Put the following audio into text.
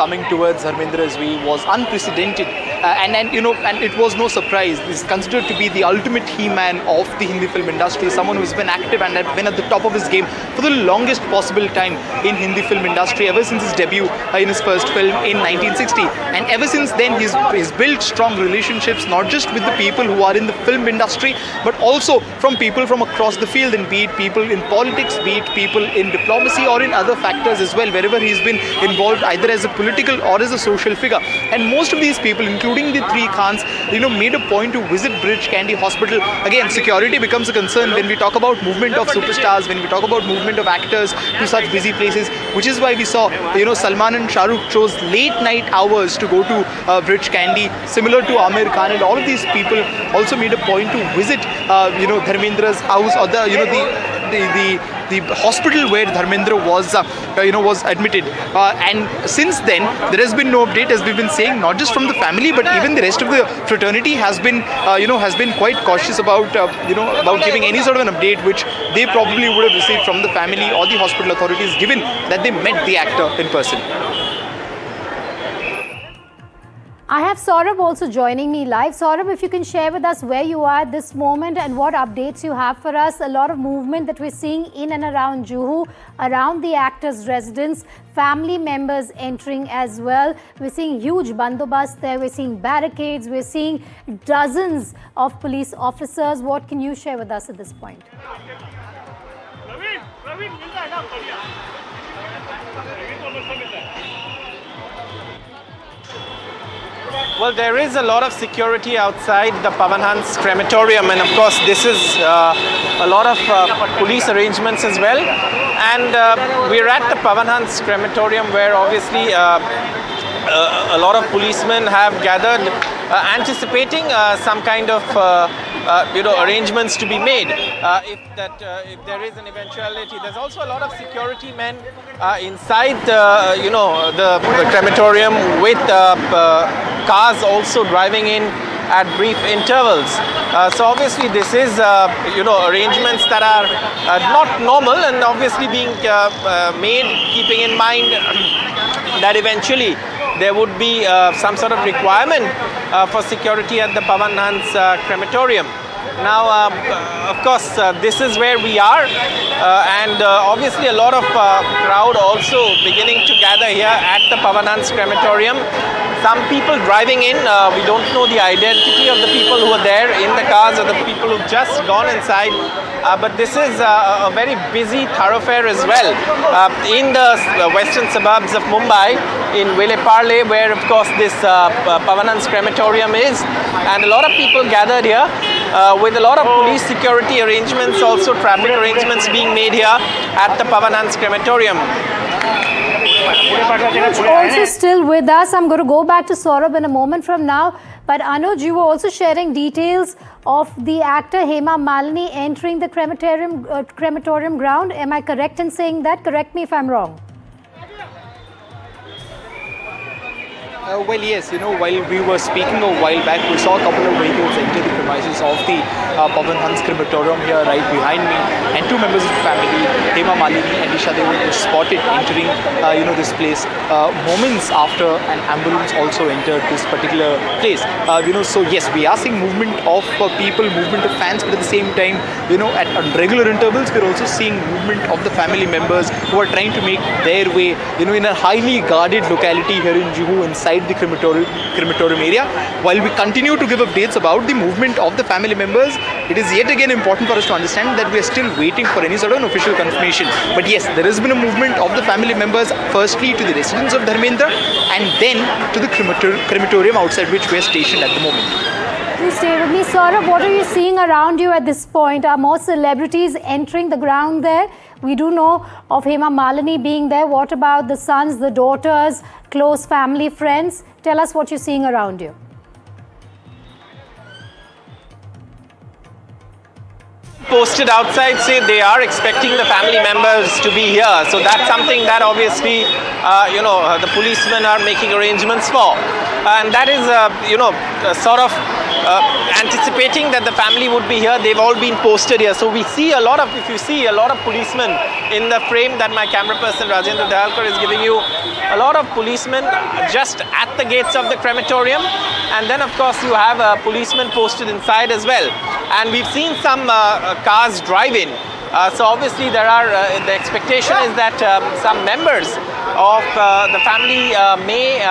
coming towards Dharmendra's way was unprecedented, and it was no surprise. This is considered to be the ultimate he-man of the Hindi film industry, someone who's been active and been at the top of his game for the longest possible time in Hindi film industry, ever since his debut in his first film in 1960. And ever since then, he's built strong relationships, not just with the people who are in the film industry, but also from people from across the field, and be it people in politics, be it people in diplomacy or in other factors as well, wherever he's been involved either as a political or as a social figure. And most of these people, including the three Khans, made a point to visit Bridge Candy Hospital. Again, security becomes a concern when we talk about movement of superstars, when we talk about movement of actors to such busy places, which is why we saw, Salman and Shah Rukh chose late night hours to go to Bridge Candy, similar to Amir Khan, and all of these people also made a point to visit, Dharmendra's house, or the hospital where Dharmendra was admitted. And since then, there has been no update, as we've been saying, not just from the family, but even the rest of the fraternity has been quite cautious about giving any sort of an update, which they probably would have received from the family or the hospital authorities, given that they met the actor in person. I have Saurabh also joining me live. Saurabh, if you can share with us where you are at this moment and what updates you have for us. A lot of movement that we're seeing in and around Juhu, around the actor's residence, family members entering as well. We're seeing huge bandobast there, we're seeing barricades, we're seeing dozens of police officers. What can you share with us at this point? Well, there is a lot of security outside the Pawan Hans crematorium, and of course this is a lot of police arrangements as well. And we're at the Pawan Hans crematorium, where obviously a lot of policemen have gathered, anticipating some kind of arrangements to be made if there is an eventuality. There's also a lot of security men inside the crematorium, with cars also driving in at brief intervals. So obviously this is arrangements that are not normal, and obviously being made keeping in mind that eventually there would be some sort of requirement for security at the Pawan Hans crematorium. Now, of course, this is where we are, and obviously a lot of crowd also beginning to gather here at the Pawan Hans crematorium. Some people driving in, we don't know the identity of the people who are there in the cars, or the people who've just gone inside. But this is a very busy thoroughfare as well in the western suburbs of Mumbai, in Vile Parle, where of course this Pawan Hans crematorium is, and a lot of people gathered here with a lot of police security arrangements, also traffic arrangements being made here at the Pawan Hans crematorium. Also still with us. I'm going to go back to Saurabh in a moment from now. But Anuj, you were also sharing details of the actor Hema Malini entering the crematorium ground. Am I correct in saying that? Correct me if I'm wrong. Well, yes, while we were speaking a while back, we saw a couple of vehicles enter the premises of the Pawan Hans crematorium here right behind me, and two members of the family, Hema Malini and Isha, they were spotted entering, this place moments after an ambulance also entered this particular place. So yes, we are seeing movement of people, movement of fans, but at the same time, at regular intervals, we're also seeing movement of the family members who are trying to make their way, in a highly guarded locality here in Juhu, inside the crematorium area. While we continue to give updates about the movement of the family members, it is yet again important for us to understand that we are still waiting for any sort of an official confirmation. But yes, there has been a movement of the family members, firstly to the residence of Dharmendra, and then to the crematorium outside which we are stationed at the moment. Please stay with me. Saurabh, what are you seeing around you at this point? Are more celebrities entering the ground there? We do know of Hema Malini being there. What about the sons, the daughters, close family, friends? Tell us what you're seeing around you. Posted outside say they are expecting the family members to be here. So that's something that obviously, the policemen are making arrangements for. And that is, sort of anticipating that the family would be here. They've all been posted here. So we see a lot of, if you see, a lot of policemen in the frame that my camera person Rajendra Dahalkar is giving you. A lot of policemen just at the gates of the crematorium, and then of course you have a policeman posted inside as well. And we've seen some cars drive in. So obviously there are, the expectation is that some members of the family may